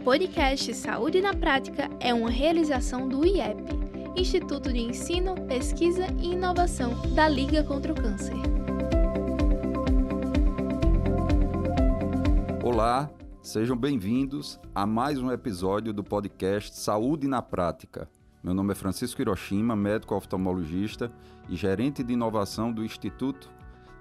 podcast Saúde na Prática é uma realização do IEP, Instituto de Ensino, Pesquisa e Inovação da Liga contra o Câncer. Olá, sejam bem-vindos a mais um episódio do podcast Saúde na Prática. Meu nome é Francisco Hiroshima, médico oftalmologista e gerente de inovação do Instituto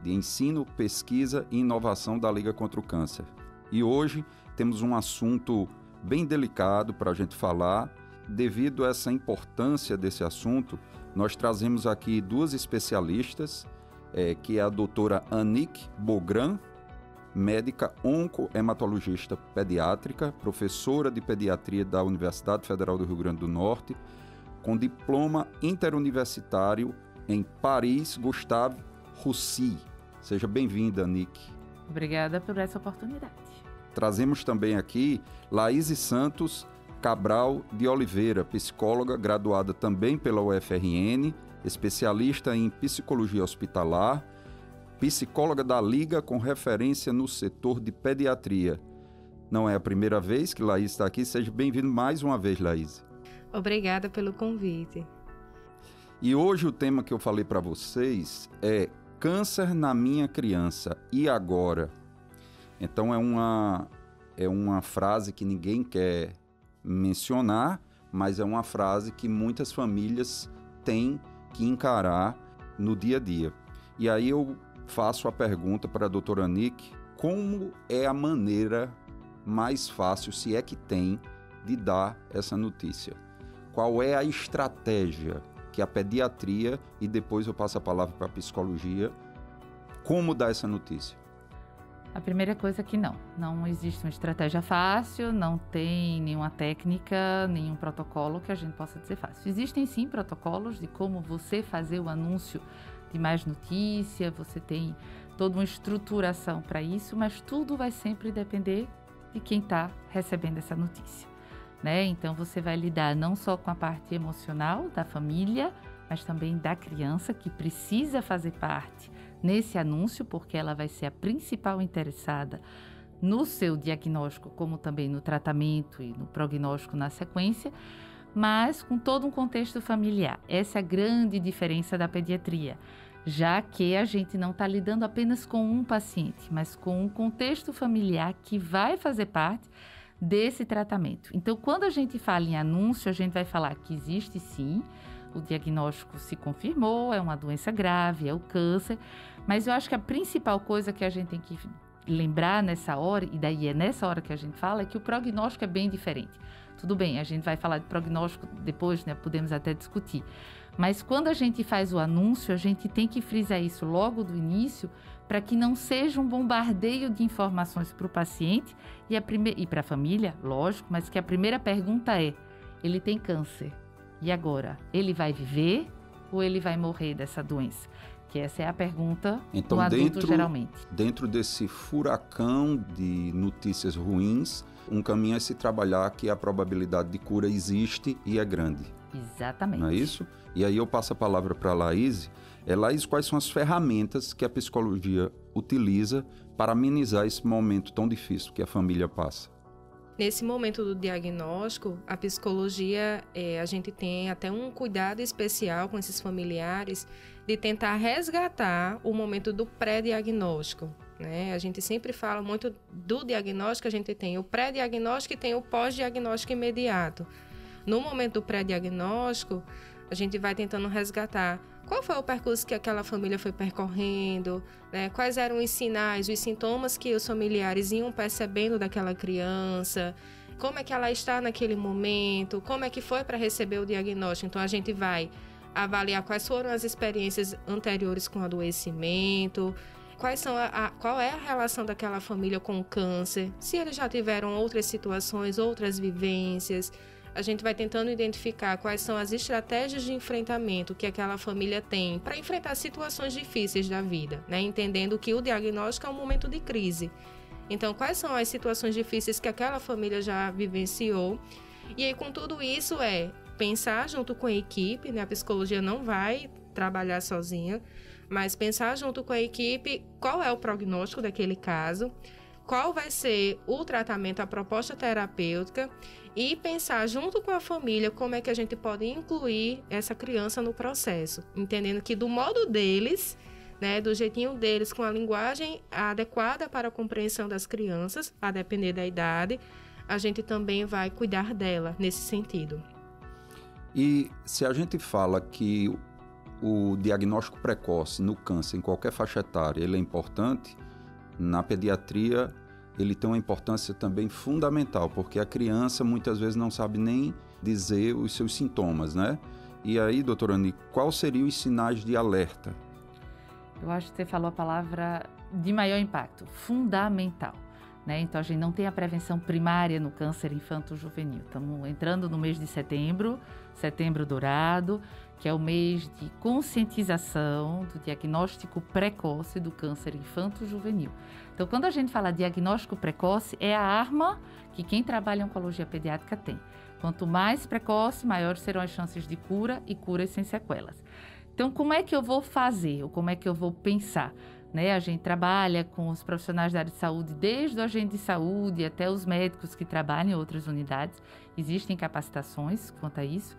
de Ensino, Pesquisa e Inovação da Liga contra o Câncer. E hoje temos um assunto bem delicado para a gente falar. Devido a essa importância desse assunto, nós trazemos aqui duas especialistas, que é a doutora Anick Bogran, médica onco-hematologista pediátrica, professora de pediatria da Universidade Federal do Rio Grande do Norte, com diploma interuniversitário em Paris Gustave Roussy. Seja bem-vinda, Anick. Obrigada por essa oportunidade. Trazemos também aqui Laíse Santos Cabral de Oliveira, psicóloga graduada também pela UFRN, especialista em psicologia hospitalar, psicóloga da Liga com referência no setor de pediatria. Não é a primeira vez que Laíse está aqui, seja bem-vindo mais uma vez, Laíse. Obrigada pelo convite. E hoje o tema que eu falei para vocês é câncer na minha criança, e agora? Então é uma frase que ninguém quer mencionar, mas é uma frase que muitas famílias têm que encarar no dia a dia. E aí eu faço a pergunta para a doutora Anick: como é a maneira mais fácil, se é que tem, de dar essa notícia? Qual é a estratégia que a pediatria, e depois eu passo a palavra para a psicologia, como dar essa notícia? A primeira coisa é que não existe uma estratégia fácil, não tem nenhuma técnica, nenhum protocolo que a gente possa dizer fácil. Existem sim protocolos de como você fazer o anúncio de mais notícia, você tem toda uma estruturação para isso, mas tudo vai sempre depender de quem está recebendo essa notícia, né? Então você vai lidar não só com a parte emocional da família, mas também da criança, que precisa fazer parte nesse anúncio, porque ela vai ser a principal interessada no seu diagnóstico, como também no tratamento e no prognóstico na sequência, mas com todo um contexto familiar. Essa é a grande diferença da pediatria, já que a gente não está lidando apenas com um paciente, mas com um contexto familiar que vai fazer parte desse tratamento. Então, quando a gente fala em anúncio, a gente vai falar que existe sim, o diagnóstico se confirmou, é uma doença grave, é o câncer, mas eu acho que a principal coisa que a gente tem que lembrar nessa hora, e daí é nessa hora que a gente fala, é que o prognóstico é bem diferente. Tudo bem, a gente vai falar de prognóstico depois, né? Podemos até discutir. Mas quando a gente faz o anúncio, a gente tem que frisar isso logo do início, para que não seja um bombardeio de informações para o paciente e para a família, lógico, mas que a primeira pergunta é: ele tem câncer. E agora? Ele vai viver ou ele vai morrer dessa doença? Que essa é a pergunta do adulto, geralmente. Dentro desse furacão de notícias ruins, um caminho é se trabalhar que a probabilidade de cura existe e é grande. Exatamente. Não é isso? E aí eu passo a palavra para a Laíse. Laíse, quais são as ferramentas que a psicologia utiliza para amenizar esse momento tão difícil que a família passa? Nesse momento do diagnóstico, a psicologia, a gente tem até um cuidado especial com esses familiares de tentar resgatar o momento do pré-diagnóstico, né? A gente sempre fala muito do diagnóstico, a gente tem o pré-diagnóstico e tem o pós-diagnóstico imediato. No momento do pré-diagnóstico, a gente vai tentando resgatar qual foi o percurso que aquela família foi percorrendo, né? Quais eram os sinais, os sintomas que os familiares iam percebendo daquela criança, como é que ela está naquele momento, como é que foi para receber o diagnóstico. Então, a gente vai avaliar quais foram as experiências anteriores com o adoecimento, qual é a relação daquela família com o câncer, se eles já tiveram outras situações, outras vivências. A gente vai tentando identificar quais são as estratégias de enfrentamento que aquela família tem para enfrentar situações difíceis da vida, né? Entendendo que o diagnóstico é um momento de crise. Então, quais são as situações difíceis que aquela família já vivenciou? E aí, com tudo isso, pensar junto com a equipe, né? A psicologia não vai trabalhar sozinha, mas pensar junto com a equipe qual é o prognóstico daquele caso, qual vai ser o tratamento, a proposta terapêutica e pensar junto com a família como é que a gente pode incluir essa criança no processo, entendendo que do modo deles, né, do jeitinho deles, com a linguagem adequada para a compreensão das crianças, a depender da idade, a gente também vai cuidar dela nesse sentido. E se a gente fala que o diagnóstico precoce no câncer, em qualquer faixa etária, ele é importante, na pediatria ele tem uma importância também fundamental, porque a criança muitas vezes não sabe nem dizer os seus sintomas, né? E aí, doutora Ani, quais seriam os sinais de alerta? Eu acho que você falou a palavra de maior impacto, fundamental. Né? Então, a gente não tem a prevenção primária no câncer infanto-juvenil. Estamos entrando no mês de setembro, Setembro Dourado, que é o mês de conscientização do diagnóstico precoce do câncer infanto-juvenil. Então, quando a gente fala diagnóstico precoce, é a arma que quem trabalha em oncologia pediátrica tem. Quanto mais precoce, maiores serão as chances de cura e curas sem sequelas. Então, como é que eu vou fazer ou como é que eu vou pensar? Né? A gente trabalha com os profissionais da área de saúde, desde o agente de saúde até os médicos que trabalham em outras unidades. Existem capacitações quanto a isso,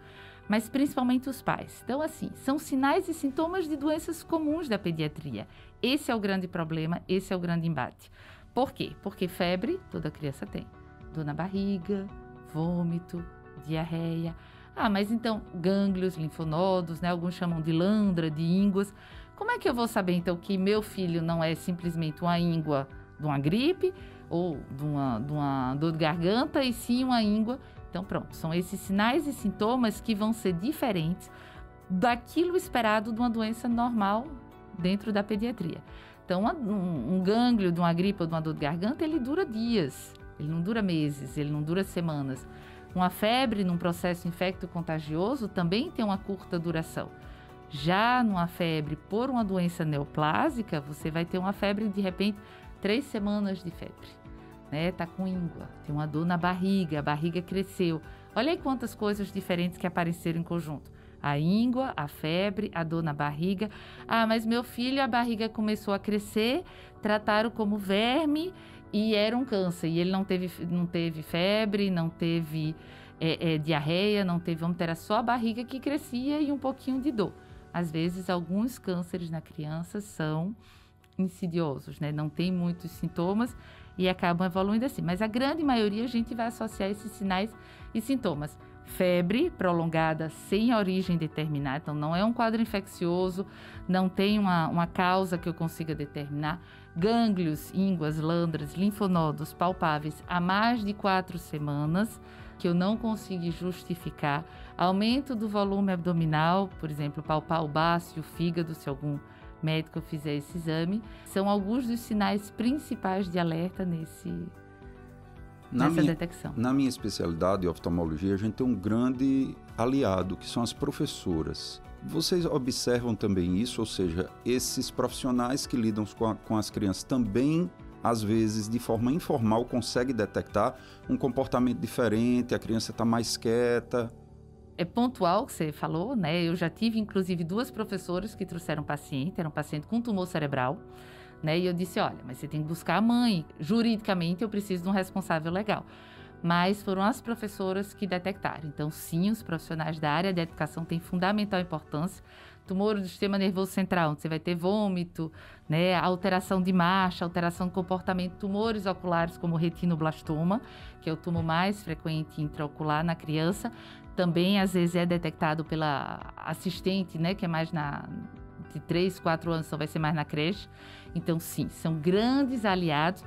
mas principalmente os pais. Então, assim, são sinais e sintomas de doenças comuns da pediatria. Esse é o grande problema, esse é o grande embate. Por quê? Porque febre toda criança tem. Dor na barriga, vômito, diarreia. Ah, mas então gânglios, linfonodos, né? Alguns chamam de landra, de ínguas. Como é que eu vou saber, então, que meu filho não é simplesmente uma íngua de uma gripe ou de uma dor de garganta, e sim uma íngua? Então, pronto, são esses sinais e sintomas que vão ser diferentes daquilo esperado de uma doença normal dentro da pediatria. Então, um gânglio de uma gripe ou de uma dor de garganta, ele dura dias, ele não dura meses, ele não dura semanas. Uma febre num processo infecto-contagioso também tem uma curta duração. Já numa febre por uma doença neoplásica, você vai ter uma febre, de repente, 3 semanas de febre. Né? Tá com íngua, tem uma dor na barriga, a barriga cresceu. Olha aí quantas coisas diferentes que apareceram em conjunto. A íngua, a febre, a dor na barriga. Ah, mas meu filho, a barriga começou a crescer, trataram como verme e era um câncer. E ele não teve febre, não teve diarreia, não teve vômito, era só a barriga que crescia e um pouquinho de dor. Às vezes, alguns cânceres na criança são insidiosos, né? Não tem muitos sintomas e acabam evoluindo assim. Mas a grande maioria a gente vai associar esses sinais e sintomas. Febre prolongada sem origem determinada, então não é um quadro infeccioso, não tem uma causa que eu consiga determinar. Gânglios, ínguas, landras, linfonodos palpáveis há mais de 4 semanas, que eu não consegui justificar. Aumento do volume abdominal, por exemplo, palpar o baço e o fígado, se algum médico fizer esse exame, são alguns dos sinais principais de alerta nessa detecção. Na minha especialidade, oftalmologia, a gente tem um grande aliado, que são as professoras. Vocês observam também isso? Ou seja, esses profissionais que lidam com as crianças também, às vezes, de forma informal, conseguem detectar um comportamento diferente, a criança está mais quieta? É pontual o que você falou, né? Eu já tive, inclusive, 2 professoras que trouxeram paciente, era um paciente com tumor cerebral, né? E eu disse, olha, mas você tem que buscar a mãe. Juridicamente, eu preciso de um responsável legal. Mas foram as professoras que detectaram. Então, sim, os profissionais da área de educação têm fundamental importância. Tumor do sistema nervoso central, onde você vai ter vômito, né? Alteração de marcha, alteração de comportamento, tumores oculares como o retinoblastoma, que é o tumor mais frequente intraocular na criança. Também, às vezes, é detectado pela assistente, né? Que é mais de 3, 4 anos, então vai ser mais na creche. Então, sim, são grandes aliados.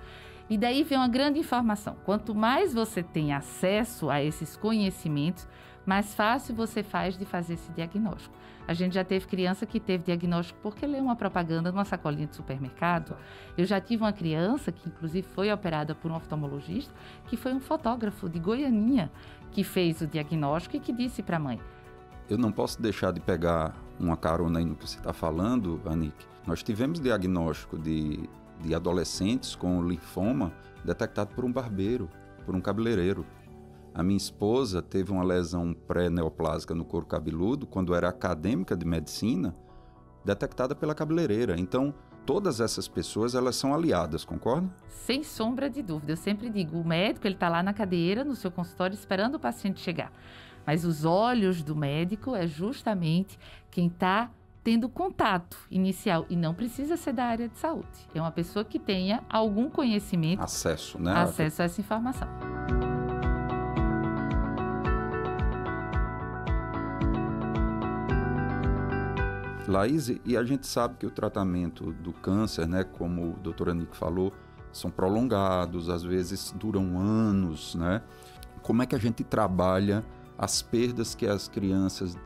E daí vem uma grande informação. Quanto mais você tem acesso a esses conhecimentos, mais fácil você faz de fazer esse diagnóstico. A gente já teve criança que teve diagnóstico porque leu uma propaganda numa sacolinha de supermercado. Eu já tive uma criança que, inclusive, foi operada por um oftalmologista, que foi um fotógrafo de Goianinha, que fez o diagnóstico e que disse para a mãe. Eu não posso deixar de pegar uma carona aí no que você está falando, Anique. Nós tivemos diagnóstico de adolescentes com linfoma detectado por um barbeiro, por um cabeleireiro. A minha esposa teve uma lesão pré-neoplásica no couro cabeludo, quando era acadêmica de medicina, detectada pela cabeleireira. Então, todas essas pessoas, elas são aliadas, concorda? Sem sombra de dúvida. Eu sempre digo, o médico, ele está lá na cadeira, no seu consultório, esperando o paciente chegar. Mas os olhos do médico é justamente quem está tendo contato inicial. E não precisa ser da área de saúde. É uma pessoa que tenha algum conhecimento. Acesso, né? Acesso a essa informação. Laís, e a gente sabe que o tratamento do câncer, né, como o doutor Anique falou, são prolongados, às vezes duram anos, né? Como é que a gente trabalha as perdas que as crianças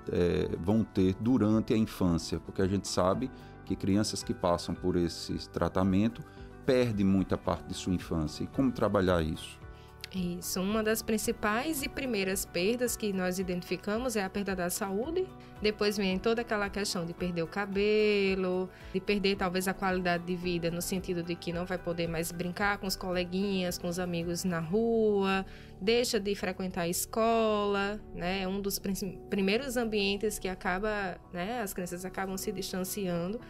vão ter durante a infância? Porque a gente sabe que crianças que passam por esse tratamento perdem muita parte de sua infância. E como trabalhar isso? Isso, uma das principais e primeiras perdas que nós identificamos é a perda da saúde. Depois vem toda aquela questão de perder o cabelo, de perder talvez a qualidade de vida, no sentido de que não vai poder mais brincar com os coleguinhas, com os amigos na rua, deixa de frequentar a escola, né? É um dos primeiros ambientes que acaba, né? As crianças acabam se distanciando.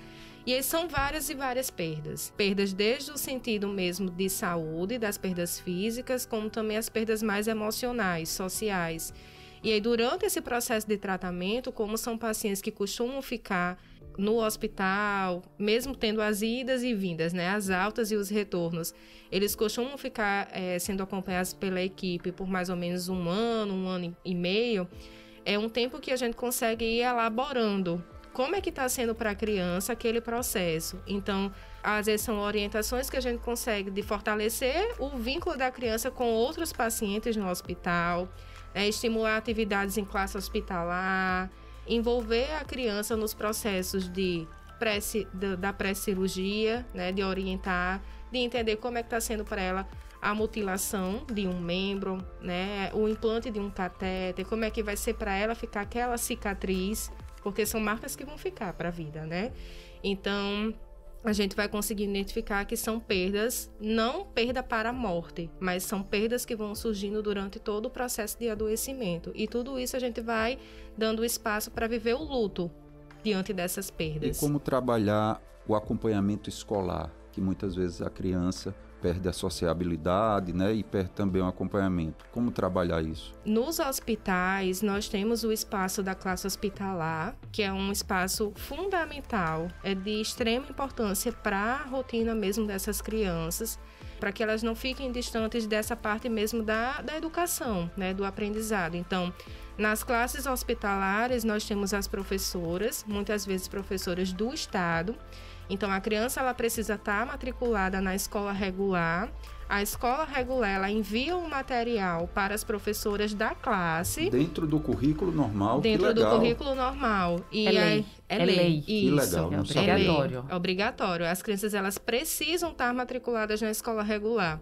E aí são várias e várias perdas. Perdas desde o sentido mesmo de saúde, das perdas físicas, como também as perdas mais emocionais, sociais. E aí durante esse processo de tratamento, como são pacientes que costumam ficar no hospital, mesmo tendo as idas e vindas, né, as altas e os retornos, eles costumam ficar sendo acompanhados pela equipe por mais ou menos um ano e meio, é um tempo que a gente consegue ir elaborando como é que está sendo para a criança aquele processo. Então, às vezes são orientações que a gente consegue de fortalecer o vínculo da criança com outros pacientes no hospital, estimular atividades em classe hospitalar, envolver a criança nos processos da pré-cirurgia, né, de orientar, de entender como é que está sendo para ela a mutilação de um membro, né, o implante de um catéter, como é que vai ser para ela ficar aquela cicatriz, porque são marcas que vão ficar para a vida, né? Então, a gente vai conseguir identificar que são perdas, não perda para a morte, mas são perdas que vão surgindo durante todo o processo de adoecimento. E tudo isso a gente vai dando espaço para viver o luto diante dessas perdas. E como trabalhar o acompanhamento escolar, que muitas vezes a criança perde a sociabilidade, né, e perde também o acompanhamento. Como trabalhar isso? Nos hospitais, nós temos o espaço da classe hospitalar, que é um espaço fundamental, é de extrema importância para a rotina mesmo dessas crianças, para que elas não fiquem distantes dessa parte mesmo da educação, né, do aprendizado. Então, nas classes hospitalares, nós temos as professoras, muitas vezes professoras do estado. Então, a criança ela precisa estar matriculada na escola regular. A escola regular ela envia o material para as professoras da classe. Dentro do currículo normal? Dentro do currículo normal. E é lei. Isso. Que legal, é obrigatório. É obrigatório. As crianças elas precisam estar matriculadas na escola regular.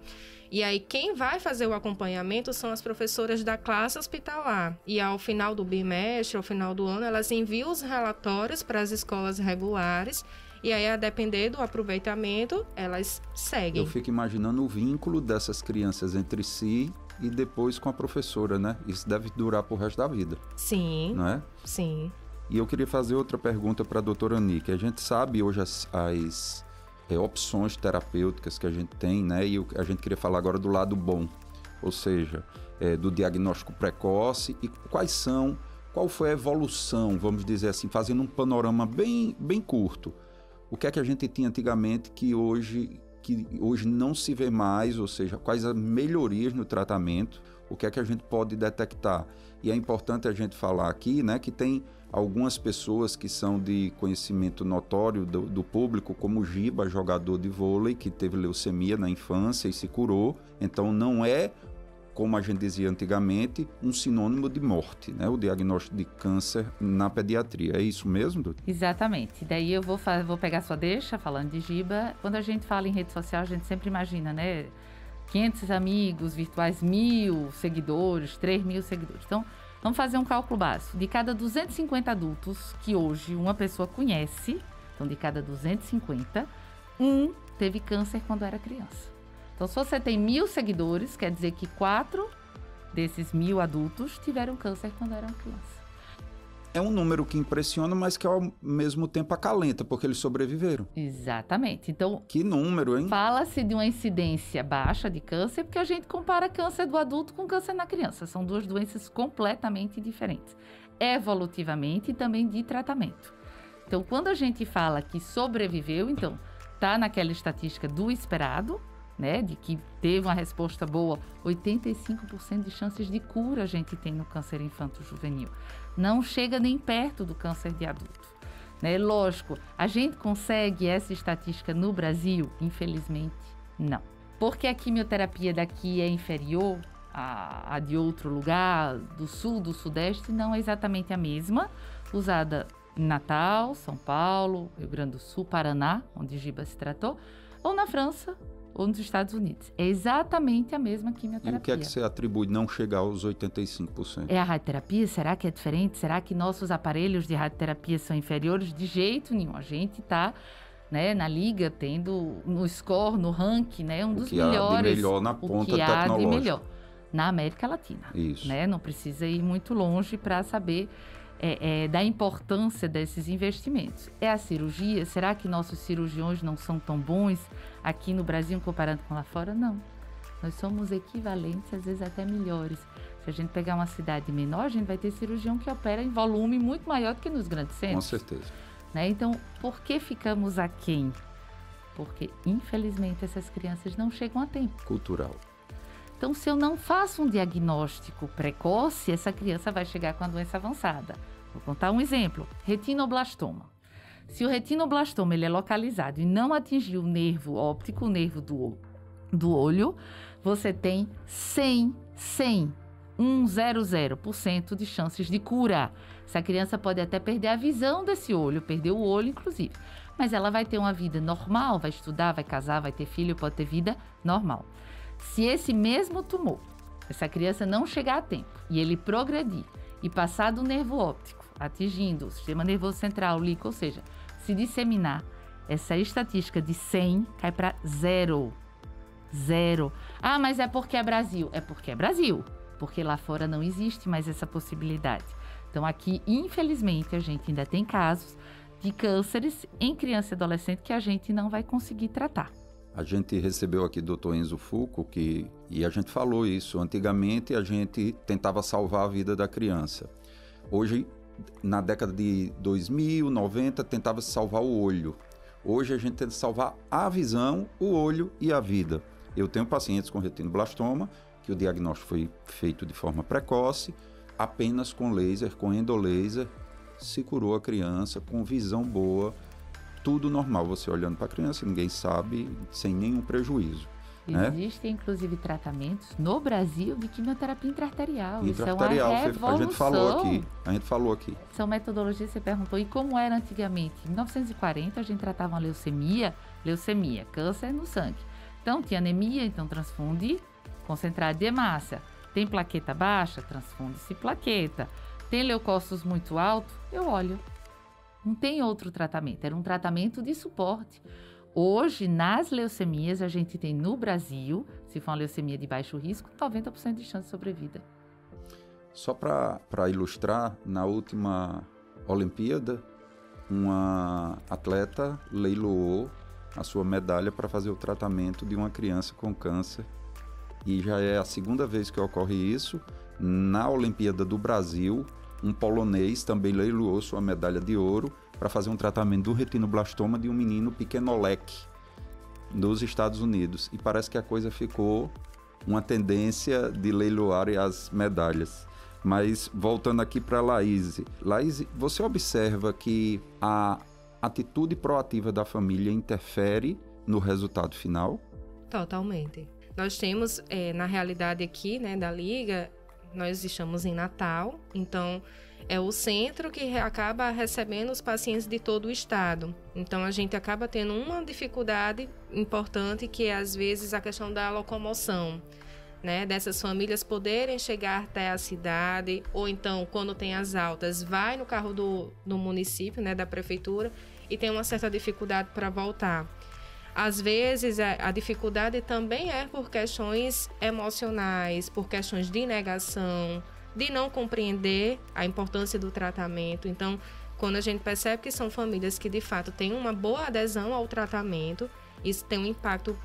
E aí, quem vai fazer o acompanhamento são as professoras da classe hospitalar. E ao final do bimestre, ao final do ano, elas enviam os relatórios para as escolas regulares. E aí, a depender do aproveitamento, elas seguem. Eu fico imaginando o vínculo dessas crianças entre si e depois com a professora, né? Isso deve durar pro resto da vida. Sim. Não é? Sim. E eu queria fazer outra pergunta para a doutora Anique. A gente sabe hoje as opções terapêuticas que a gente tem, né? E a gente queria falar agora do lado bom, ou seja, do diagnóstico precoce e qual foi a evolução, vamos dizer assim, fazendo um panorama bem curto. O que é que a gente tinha antigamente que hoje não se vê mais, ou seja, quais as melhorias no tratamento, o que é que a gente pode detectar. E é importante a gente falar aqui, né, que tem algumas pessoas que são de conhecimento notório do público, como o Giba, jogador de vôlei, que teve leucemia na infância e se curou. Então não é, como a gente dizia antigamente, um sinônimo de morte, né? O diagnóstico de câncer na pediatria. É isso mesmo, doutor? Exatamente. Daí eu vou pegar sua deixa, falando de Giba. Quando a gente fala em rede social, a gente sempre imagina, né? 500 amigos virtuais, 1.000 seguidores, 3.000 seguidores. Então, vamos fazer um cálculo básico. De cada 250 adultos que hoje uma pessoa conhece, então de cada 250, um teve câncer quando era criança. Então, se você tem 1.000 seguidores, quer dizer que 4 desses 1.000 adultos tiveram câncer quando eram crianças. É um número que impressiona, mas que ao mesmo tempo acalenta, porque eles sobreviveram. Exatamente. Então, que número, hein? Fala-se de uma incidência baixa de câncer, porque a gente compara câncer do adulto com câncer na criança. São duas doenças completamente diferentes, evolutivamente e também de tratamento. Então, quando a gente fala que sobreviveu, então, está naquela estatística do esperado, né, de que teve uma resposta boa, 85% de chances de cura a gente tem no câncer infanto-juvenil. Não chega nem perto do câncer de adulto. Né? Lógico, a gente consegue essa estatística no Brasil? Infelizmente, não. Porque a quimioterapia daqui é inferior à de outro lugar, do sul, do sudeste, não é exatamente a mesma, usada em Natal, São Paulo, Rio Grande do Sul, Paraná, onde Giba se tratou, ou na França, ou nos Estados Unidos. É exatamente a mesma quimioterapia. E o que é que você atribui não chegar aos 85%? É a radioterapia? Será que é diferente? Será que nossos aparelhos de radioterapia são inferiores? De jeito nenhum. A gente está, né, na liga, tendo no score, no ranking, né, um dos melhores. O que há de melhor na ponta tecnológica. De melhor na América Latina. Isso. Né? Não precisa ir muito longe para saber da importância desses investimentos. É a cirurgia? Será que nossos cirurgiões não são tão bons aqui no Brasil comparando com lá fora? Não. Nós somos equivalentes, às vezes até melhores. Se a gente pegar uma cidade menor, a gente vai ter cirurgião que opera em volume muito maior do que nos grandes centros. Com certeza. Né? Então, por que ficamos aquém? Porque, infelizmente, essas crianças não chegam a tempo. Cultural. Então, se eu não faço um diagnóstico precoce, essa criança vai chegar com a doença avançada. Vou contar um exemplo. Retinoblastoma. Se o retinoblastoma ele é localizado e não atingir o nervo óptico, o nervo do olho, você tem 100% de chances de cura. Essa criança pode até perder a visão desse olho, perder o olho, inclusive. Mas ela vai ter uma vida normal, vai estudar, vai casar, vai ter filho, pode ter vida normal. Se esse mesmo tumor, essa criança não chegar a tempo e ele progredir e passar do nervo óptico, atingindo o sistema nervoso central, o líquido, ou seja, se disseminar, essa estatística de 100 cai para 0. Ah, mas é porque é Brasil. É porque é Brasil, porque lá fora não existe mais essa possibilidade. Então aqui, infelizmente, a gente ainda tem casos de cânceres em criança e adolescente que a gente não vai conseguir tratar. A gente recebeu aqui o Dr. Enzo Fulco e a gente falou isso. Antigamente a gente tentava salvar a vida da criança. Hoje, na década de 2000, 90, tentava salvar o olho. Hoje a gente tenta salvar a visão, o olho e a vida. Eu tenho pacientes com retinoblastoma, que o diagnóstico foi feito de forma precoce, apenas com laser, com endolaser, se curou a criança com visão boa, tudo normal, você olhando para a criança, ninguém sabe, sem nenhum prejuízo. Existem, inclusive, tratamentos no Brasil de quimioterapia intraarterial. Intraarterial, isso é uma revolução. A gente falou aqui. São metodologias, você perguntou, e como era antigamente? Em 1940, a gente tratava uma leucemia, câncer no sangue. Então, tinha anemia, então transfunde concentrado de hemácia. Tem plaqueta baixa, transfunde-se plaqueta. Tem leucócitos muito alto, eu olho. Não tem outro tratamento, era um tratamento de suporte. Hoje, nas leucemias, a gente tem no Brasil, se for uma leucemia de baixo risco, 90% de chance de sobrevida. Só para ilustrar, na última Olimpíada, uma atleta leiloou a sua medalha para fazer o tratamento de uma criança com câncer. E já é a segunda vez que ocorre isso. Na Olimpíada do Brasil, um polonês também leiloou sua medalha de ouro para fazer um tratamento do retinoblastoma de um menino pequenolec nos Estados Unidos. E parece que a coisa ficou uma tendência de leiloar as medalhas. Mas voltando aqui para a Laís. Laís, você observa que a atitude proativa da família interfere no resultado final? Totalmente. Nós temos, na realidade aqui, né, da Liga, nós estamos em Natal, então é o centro que acaba recebendo os pacientes de todo o estado. Então a gente acaba tendo uma dificuldade importante, que é às vezes a questão da locomoção, né, dessas famílias poderem chegar até a cidade, ou então quando tem as altas, vai no carro do município, né, da prefeitura, e tem uma certa dificuldade para voltar. Às vezes, a dificuldade também é por questões emocionais, por questões de negação, de não compreender a importância do tratamento. Então, quando a gente percebe que são famílias que, de fato, têm uma boa adesão ao tratamento, isso tem um impacto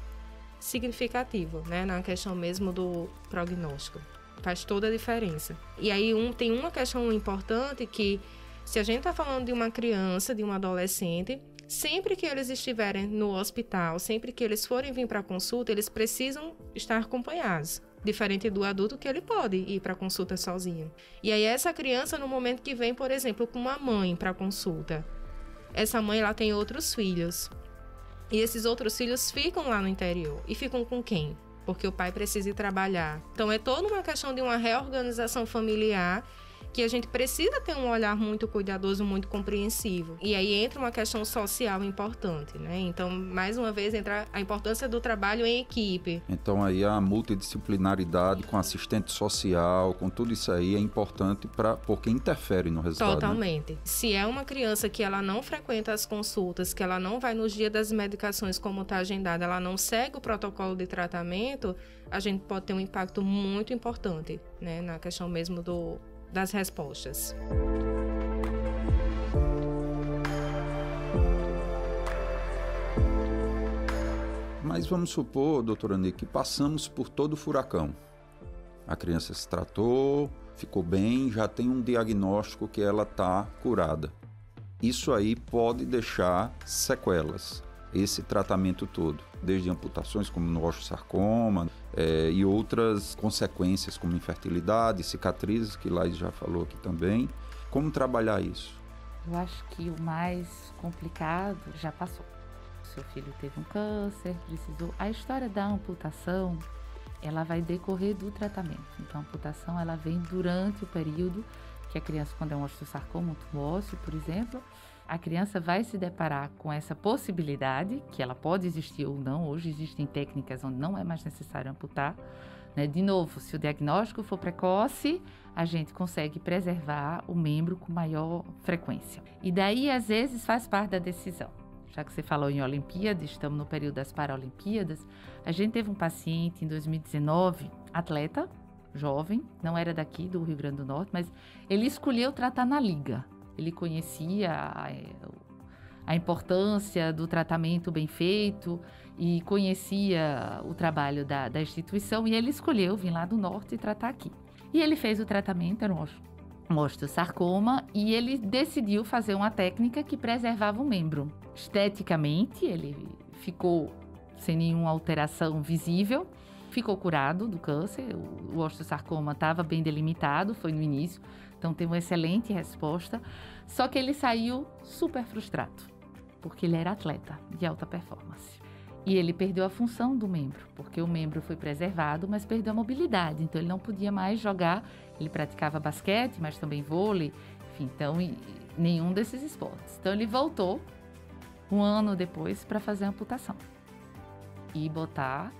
significativo, né, na questão mesmo do prognóstico. Faz toda a diferença. E aí tem uma questão importante que, se a gente está falando de uma criança, de um adolescente, sempre que eles estiverem no hospital, sempre que eles forem vir para a consulta, eles precisam estar acompanhados. Diferente do adulto, que ele pode ir para a consulta sozinho. E aí essa criança, no momento que vem, por exemplo, com uma mãe para a consulta, essa mãe ela tem outros filhos. E esses outros filhos ficam lá no interior. E ficam com quem? Porque o pai precisa ir trabalhar. Então é toda uma questão de uma reorganização familiar, que a gente precisa ter um olhar muito cuidadoso, muito compreensivo. E aí entra uma questão social importante, né? Então, mais uma vez, entra a importância do trabalho em equipe. Então, aí a multidisciplinaridade com assistente social, com tudo isso aí é importante porque interfere no resultado. Totalmente. Né? Se é uma criança que ela não frequenta as consultas, que ela não vai nos dias das medicações como está agendada, ela não segue o protocolo de tratamento, a gente pode ter um impacto muito importante, né? Na questão mesmo das respostas. Mas vamos supor, doutora Ney, que passamos por todo o furacão. A criança se tratou, ficou bem, já tem um diagnóstico que ela está curada. Isso aí pode deixar sequelas, esse tratamento todo, desde amputações como no osteosarcoma e outras consequências como infertilidade, cicatrizes, que Laís já falou aqui também. Como trabalhar isso? Eu acho que o mais complicado já passou. Seu filho teve um câncer, precisou... A história da amputação, ela vai decorrer do tratamento. Então, a amputação, ela vem durante o período que a criança, quando é um osteosarcoma, um tumor ósseo, por exemplo, a criança vai se deparar com essa possibilidade, que ela pode existir ou não. Hoje existem técnicas onde não é mais necessário amputar. Né? De novo, se o diagnóstico for precoce, a gente consegue preservar o membro com maior frequência. E daí, às vezes, faz parte da decisão. Já que você falou em Olimpíadas, estamos no período das Paralimpíadas, a gente teve um paciente em 2019, atleta, jovem, não era daqui do Rio Grande do Norte, mas ele escolheu tratar na liga. Ele conhecia a importância do tratamento bem feito e conhecia o trabalho da instituição, e ele escolheu vir lá do norte e tratar aqui. E ele fez o tratamento, era um osteosarcoma, e ele decidiu fazer uma técnica que preservava o membro. Esteticamente, ele ficou sem nenhuma alteração visível, ficou curado do câncer, o osteosarcoma estava bem delimitado, foi no início, então teve uma excelente resposta, só que ele saiu super frustrado, porque ele era atleta de alta performance. E ele perdeu a função do membro, porque o membro foi preservado, mas perdeu a mobilidade, então ele não podia mais jogar, ele praticava basquete, mas também vôlei, enfim, então nenhum desses esportes. Então ele voltou um ano depois para fazer a amputação e botar,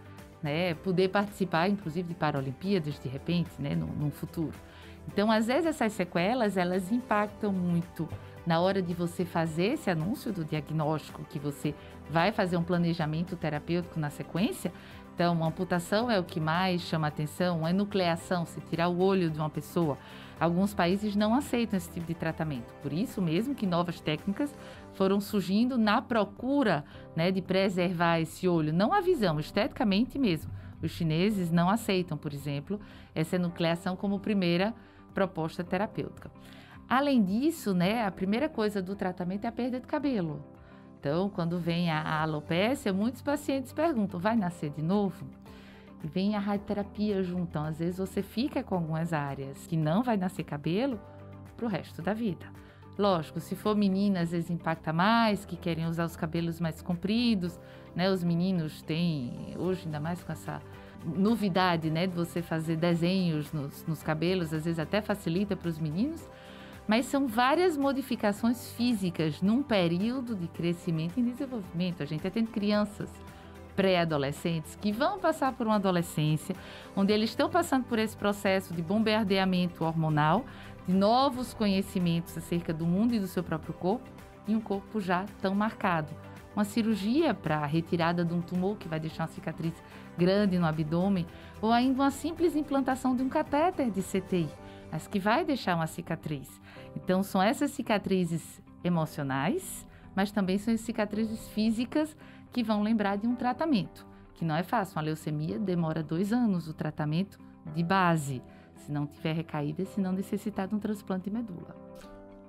né, poder participar, inclusive, de Paralimpíadas, de repente, né, num futuro. Então, às vezes, essas sequelas, elas impactam muito na hora de você fazer esse anúncio do diagnóstico, que você vai fazer um planejamento terapêutico na sequência. Então, a amputação é o que mais chama atenção, a enucleação, se tirar o olho de uma pessoa. Alguns países não aceitam esse tipo de tratamento. Por isso mesmo que novas técnicas foram surgindo na procura, né, de preservar esse olho. Não a visão, esteticamente mesmo. Os chineses não aceitam, por exemplo, essa enucleação como primeira proposta terapêutica. Além disso, né, a primeira coisa do tratamento é a perda de cabelo. Então, quando vem a alopécia, muitos pacientes perguntam, vai nascer de novo? E vem a radioterapia junto. Então, às vezes você fica com algumas áreas que não vai nascer cabelo para o resto da vida. Lógico, se for menina, às vezes impacta mais, que querem usar os cabelos mais compridos, né? Os meninos têm, hoje ainda mais com essa novidade, né, de você fazer desenhos nos cabelos, às vezes até facilita para os meninos, mas são várias modificações físicas num período de crescimento e desenvolvimento. A gente tem crianças pré-adolescentes que vão passar por uma adolescência, onde eles estão passando por esse processo de bombardeamento hormonal, de novos conhecimentos acerca do mundo e do seu próprio corpo, e um corpo já tão marcado. Uma cirurgia para a retirada de um tumor que vai deixar uma cicatriz grande no abdômen, ou ainda uma simples implantação de um catéter de CTI. mas que vai deixar uma cicatriz. Então, são essas cicatrizes emocionais, mas também são as cicatrizes físicas que vão lembrar de um tratamento, que não é fácil. Uma leucemia demora 2 anos o tratamento de base, se não tiver recaída, se não necessitar de um transplante de medula.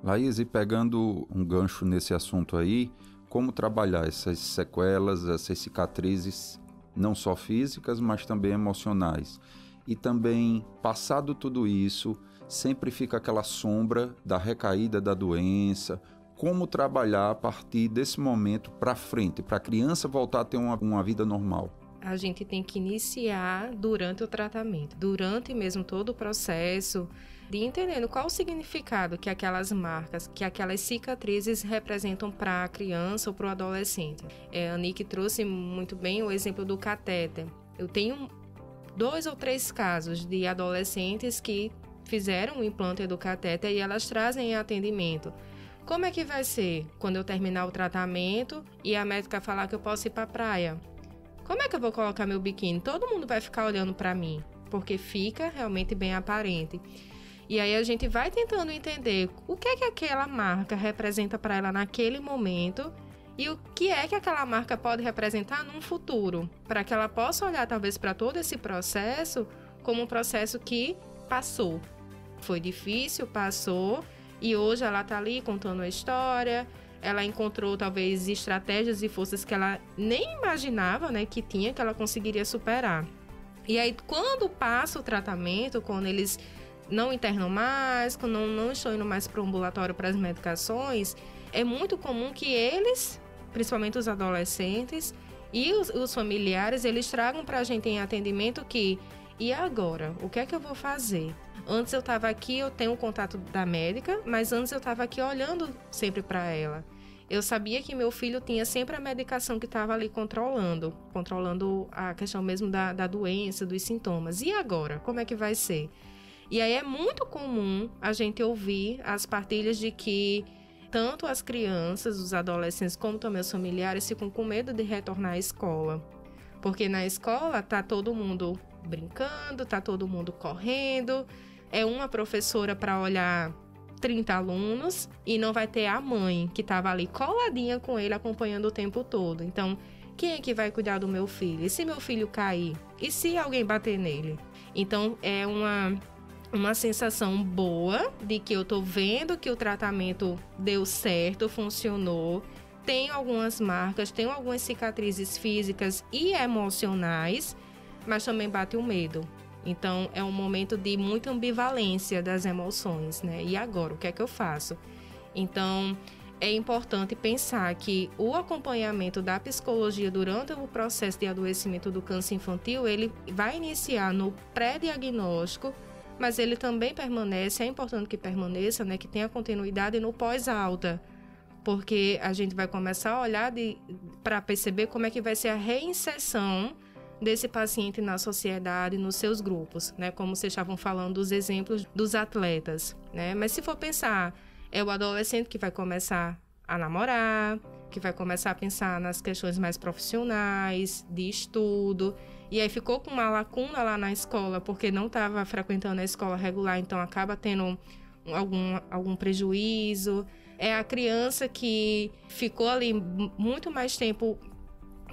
Laís, e pegando um gancho nesse assunto aí, como trabalhar essas sequelas, essas cicatrizes, não só físicas, mas também emocionais? E também, passado tudo isso, sempre fica aquela sombra da recaída da doença. Como trabalhar a partir desse momento para frente, para a criança voltar a ter uma vida normal? A gente tem que iniciar durante o tratamento, durante mesmo todo o processo, de entendendo qual o significado que aquelas marcas, que aquelas cicatrizes representam para a criança ou para o adolescente. A Nick trouxe muito bem o exemplo do catéter. Eu tenho 2 ou 3 casos de adolescentes que fizeram o implante do catéter e elas trazem em atendimento. Como é que vai ser quando eu terminar o tratamento e a médica falar que eu posso ir para a praia? Como é que eu vou colocar meu biquíni? Todo mundo vai ficar olhando para mim, porque fica realmente bem aparente. E aí a gente vai tentando entender o que é que aquela marca representa para ela naquele momento e o que é que aquela marca pode representar num futuro, para que ela possa olhar talvez para todo esse processo como um processo que passou. Foi difícil, passou. E hoje ela está ali contando a história, ela encontrou talvez estratégias e forças que ela nem imaginava, né, que tinha, que ela conseguiria superar. E aí, quando passa o tratamento, quando eles não internam mais, quando não estão indo mais para o ambulatório para as medicações, é muito comum que eles, principalmente os adolescentes e os familiares, eles tragam para a gente em atendimento que, e agora? O que é que eu vou fazer? Antes eu estava aqui, eu tenho o contato da médica, mas antes eu estava aqui olhando sempre para ela. Eu sabia que meu filho tinha sempre a medicação que estava ali controlando a questão mesmo da doença, dos sintomas. E agora? Como é que vai ser? E aí é muito comum a gente ouvir as partilhas de que tanto as crianças, os adolescentes, como também os familiares ficam com medo de retornar à escola. Porque na escola tá todo mundo brincando, tá todo mundo correndo, é uma professora para olhar 30 alunos e não vai ter a mãe que estava ali coladinha com ele acompanhando o tempo todo. Então, quem é que vai cuidar do meu filho? E se meu filho cair? E se alguém bater nele? Então, é uma sensação boa de que eu tô vendo que o tratamento deu certo, funcionou. Tem algumas marcas, tem algumas cicatrizes físicas e emocionais, mas também bate o medo. Então, é um momento de muita ambivalência das emoções, né? E agora, o que é que eu faço? Então, é importante pensar que o acompanhamento da psicologia durante o processo de adoecimento do câncer infantil, ele vai iniciar no pré-diagnóstico, mas ele também permanece, é importante que permaneça, né? Que tenha continuidade no pós-alta, porque a gente vai começar a olhar para perceber como é que vai ser a reinserção desse paciente na sociedade, nos seus grupos, né? Como vocês estavam falando dos exemplos dos atletas, né? Mas se for pensar, é o adolescente que vai começar a namorar, que vai começar a pensar nas questões mais profissionais, de estudo, e aí ficou com uma lacuna lá na escola, porque não estava frequentando a escola regular, então acaba tendo algum prejuízo. É a criança que ficou ali muito mais tempo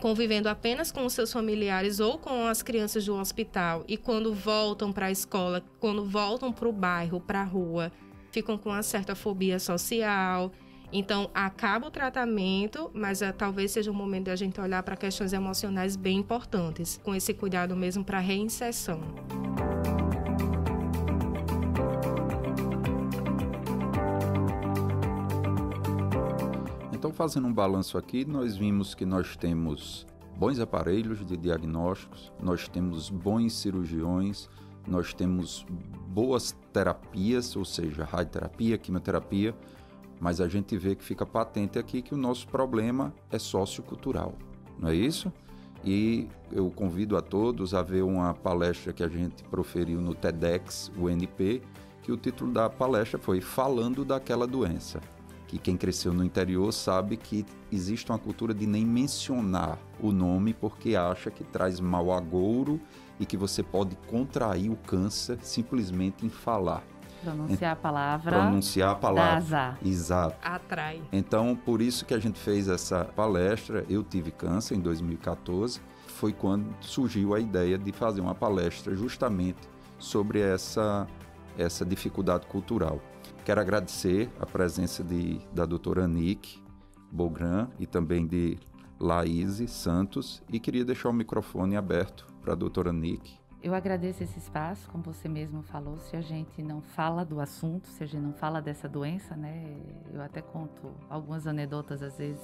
convivendo apenas com os seus familiares ou com as crianças do hospital, e quando voltam para a escola, quando voltam para o bairro, para a rua, ficam com uma certa fobia social. Então, acaba o tratamento, mas talvez seja um momento da gente olhar para questões emocionais bem importantes, com esse cuidado mesmo para a reinserção. Então, fazendo um balanço aqui, nós vimos que nós temos bons aparelhos de diagnósticos, nós temos bons cirurgiões, nós temos boas terapias, ou seja, radioterapia, quimioterapia, mas a gente vê que fica patente aqui que o nosso problema é sociocultural, não é isso? E eu convido a todos a ver uma palestra que a gente proferiu no TEDx UNP, que o título da palestra foi Falando daquela doença. Que quem cresceu no interior sabe que existe uma cultura de nem mencionar o nome porque acha que traz mau agouro e que você pode contrair o câncer simplesmente em falar. Pronunciar a palavra. Pronunciar a palavra. Dá azar. Exato. Atrai. Então, por isso que a gente fez essa palestra. Eu tive câncer em 2014. Foi quando surgiu a ideia de fazer uma palestra justamente sobre essa dificuldade cultural. Quero agradecer a presença da doutora Anique Bogran e também de Laís Santos, e queria deixar o microfone aberto para a doutora Anique. Eu agradeço esse espaço, como você mesmo falou. Se a gente não fala do assunto, se a gente não fala dessa doença, né? Eu até conto algumas anedotas às vezes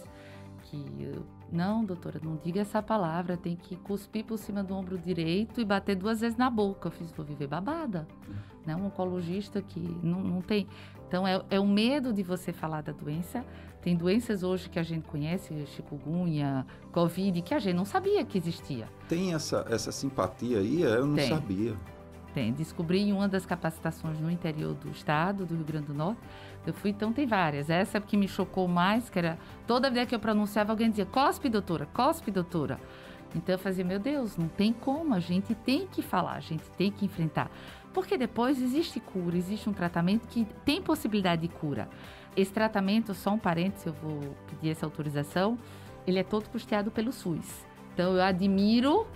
não, doutora, não diga essa palavra, tem que cuspir por cima do ombro direito e bater 2 vezes na boca. Vou viver babada, né? Um oncologista que não tem. Então, é o medo de você falar da doença. Tem doenças hoje que a gente conhece, chikungunya, Covid, que a gente não sabia que existia. Tem essa simpatia aí? Eu não sabia. Tem. Descobri em uma das capacitações no interior do estado, do Rio Grande do Norte. Eu fui, então tem várias. Essa que me chocou mais, que era toda vez que eu pronunciava, alguém dizia, cospe, doutora, cospe, doutora. Então eu fazia, meu Deus, não tem como, a gente tem que falar, a gente tem que enfrentar. Porque depois existe cura, existe um tratamento que tem possibilidade de cura. Esse tratamento, só um parênteses, eu vou pedir essa autorização, ele é todo custeado pelo SUS. Então eu admiro,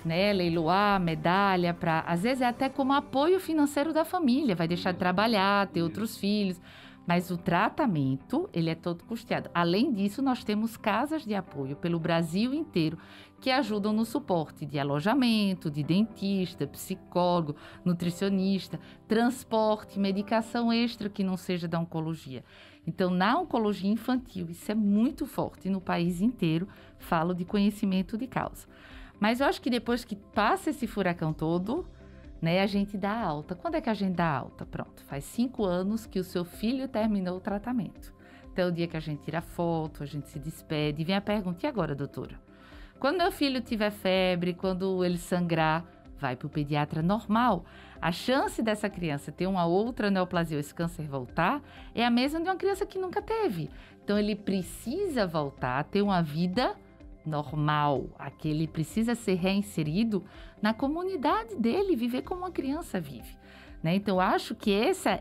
né, leiloar, medalha, às vezes é até como apoio financeiro da família, vai deixar de trabalhar, ter outros filhos, mas o tratamento, ele é todo custeado. Além disso, nós temos casas de apoio pelo Brasil inteiro que ajudam no suporte de alojamento, de dentista, psicólogo, nutricionista, transporte, medicação extra que não seja da oncologia. Então, na oncologia infantil, isso é muito forte no país inteiro, falo de conhecimento de causa. Mas eu acho que depois que passa esse furacão todo, né, a gente dá alta. Quando é que a gente dá alta? Pronto, faz 5 anos que o seu filho terminou o tratamento. Então, o dia que a gente tira foto, a gente se despede, e vem a pergunta, e agora, doutora? Quando meu filho tiver febre, quando ele sangrar, vai para o pediatra normal. A chance dessa criança ter uma outra neoplasia ou esse câncer voltar é a mesma de uma criança que nunca teve. Então, ele precisa voltar a ter uma vida normal, ele precisa ser reinserido na comunidade dele, viver como uma criança vive, né? Então, acho que essa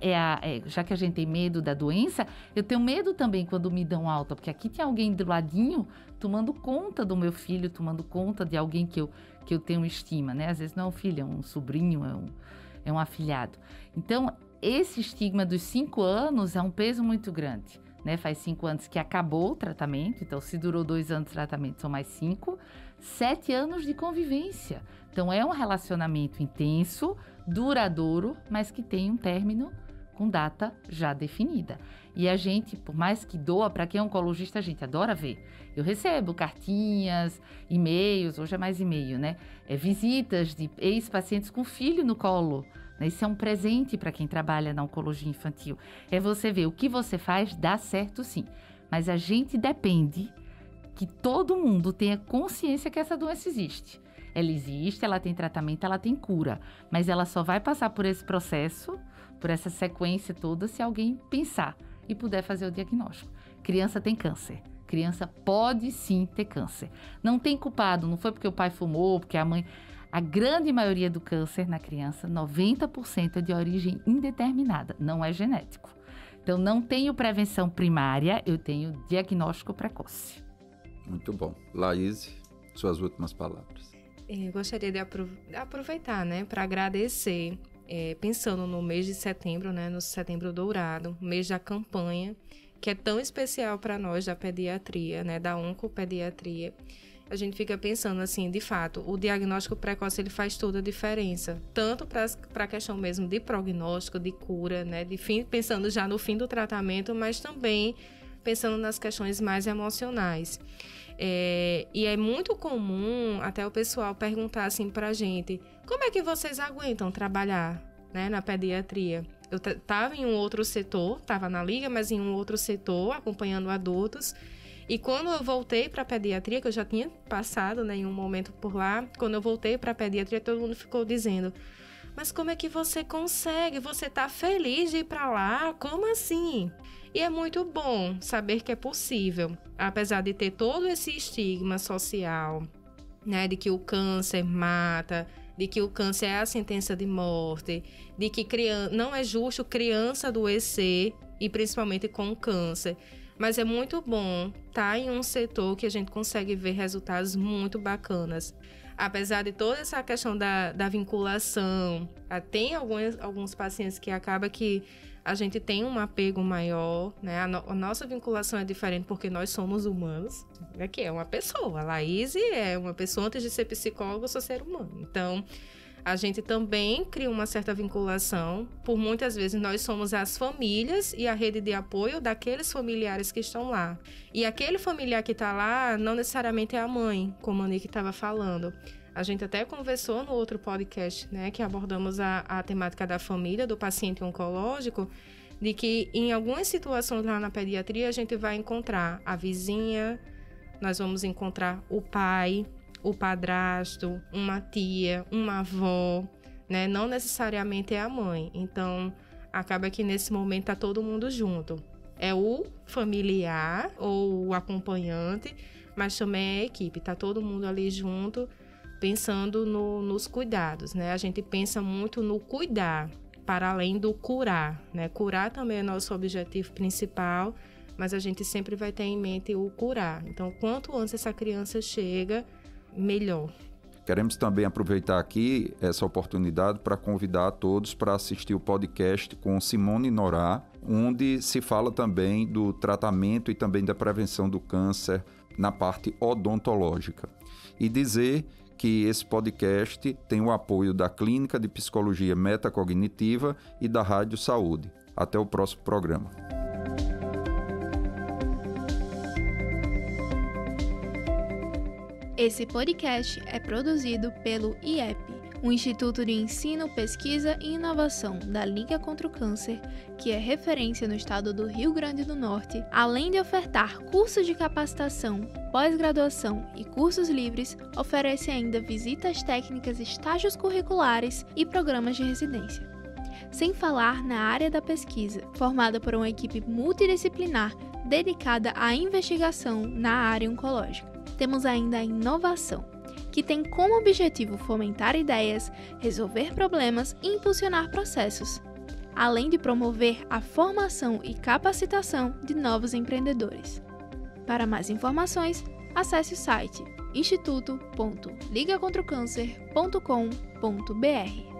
já que a gente tem medo da doença, eu tenho medo também quando me dão alta, porque aqui tem alguém do ladinho tomando conta do meu filho, tomando conta de alguém que eu tenho estima, né? Às vezes não é um filho, é um sobrinho, é um afilhado. Então, esse estigma dos 5 anos é um peso muito grande. Né, faz 5 anos que acabou o tratamento, então se durou 2 anos de tratamento, são mais 5, 7 anos de convivência. Então é um relacionamento intenso, duradouro, mas que tem um término com data já definida. E a gente, por mais que doa, para quem é oncologista, a gente adora ver. Eu recebo cartinhas, e-mails, hoje é mais e-mail, né? Visitas de ex-pacientes com filho no colo. Isso é um presente para quem trabalha na oncologia infantil. É você ver o que você faz, dá certo sim. Mas a gente depende que todo mundo tenha consciência que essa doença existe. Ela existe, ela tem tratamento, ela tem cura. Mas ela só vai passar por esse processo, por essa sequência toda, se alguém pensar e puder fazer o diagnóstico. Criança tem câncer. Criança pode sim ter câncer. Não tem culpado, não foi porque o pai fumou, porque a mãe... A grande maioria do câncer na criança, 90% é de origem indeterminada, não é genético. Então, não tenho prevenção primária, eu tenho diagnóstico precoce. Muito bom. Laís, suas últimas palavras. Eu gostaria de aproveitar, né, para agradecer, pensando no mês de setembro, né, no Setembro Dourado, mês da campanha, que é tão especial para nós da pediatria, né, da oncopediatria. A gente fica pensando assim, de fato, o diagnóstico precoce ele faz toda a diferença, tanto para a questão mesmo de prognóstico, de cura, né, pensando já no fim do tratamento, mas também pensando nas questões mais emocionais. E é muito comum até o pessoal perguntar assim para a gente, como é que vocês aguentam trabalhar, né, na pediatria? Eu estava em um outro setor, estava na liga, mas em um outro setor, acompanhando adultos. E quando eu voltei para a pediatria, que eu já tinha passado, né, em um momento por lá, quando eu voltei para a pediatria, todo mundo ficou dizendo, mas como é que você consegue? Você está feliz de ir para lá? Como assim? E é muito bom saber que é possível, apesar de ter todo esse estigma social, né, de que o câncer mata, de que o câncer é a sentença de morte, de que não é justo criança adoecer, e principalmente com câncer. Mas é muito bom estar em um setor que a gente consegue ver resultados muito bacanas. Apesar de toda essa questão da vinculação, tem alguns pacientes que acaba que a gente tem um apego maior, né? A nossa vinculação é diferente porque nós somos humanos. Aqui é uma pessoa. A Laís é uma pessoa, antes de ser psicóloga, eu sou ser humano. Então, a gente também cria uma certa vinculação. Por muitas vezes, nós somos as famílias e a rede de apoio daqueles familiares que estão lá. E aquele familiar que está lá, não necessariamente é a mãe, como a Nick estava falando. A gente até conversou no outro podcast, né, que abordamos a temática da família, do paciente oncológico, de que em algumas situações lá na pediatria, a gente vai encontrar a vizinha, nós vamos encontrar o pai, o padrasto, uma tia, uma avó, né? Não necessariamente é a mãe. Então, acaba que nesse momento tá todo mundo junto. É o familiar ou o acompanhante, mas também é a equipe. Tá todo mundo ali junto, pensando nos cuidados, né? A gente pensa muito no cuidar, para além do curar, né? Curar também é nosso objetivo principal, mas a gente sempre vai ter em mente o curar. Então, quanto antes essa criança chega, melhor. Queremos também aproveitar aqui essa oportunidade para convidar a todos para assistir o podcast com Simone Norá, onde se fala também do tratamento e também da prevenção do câncer na parte odontológica. E dizer que esse podcast tem o apoio da Clínica de Psicologia Metacognitiva e da Rádio Saúde. Até o próximo programa. Esse podcast é produzido pelo IEP, o Instituto de Ensino, Pesquisa e Inovação da Liga contra o Câncer, que é referência no estado do Rio Grande do Norte, além de ofertar cursos de capacitação, pós-graduação e cursos livres, oferece ainda visitas técnicas, estágios curriculares e programas de residência. Sem falar na área da pesquisa, formada por uma equipe multidisciplinar dedicada à investigação na área oncológica. Temos ainda a inovação, que tem como objetivo fomentar ideias, resolver problemas e impulsionar processos, além de promover a formação e capacitação de novos empreendedores. Para mais informações, acesse o site instituto.ligacontraocâncer.com.br.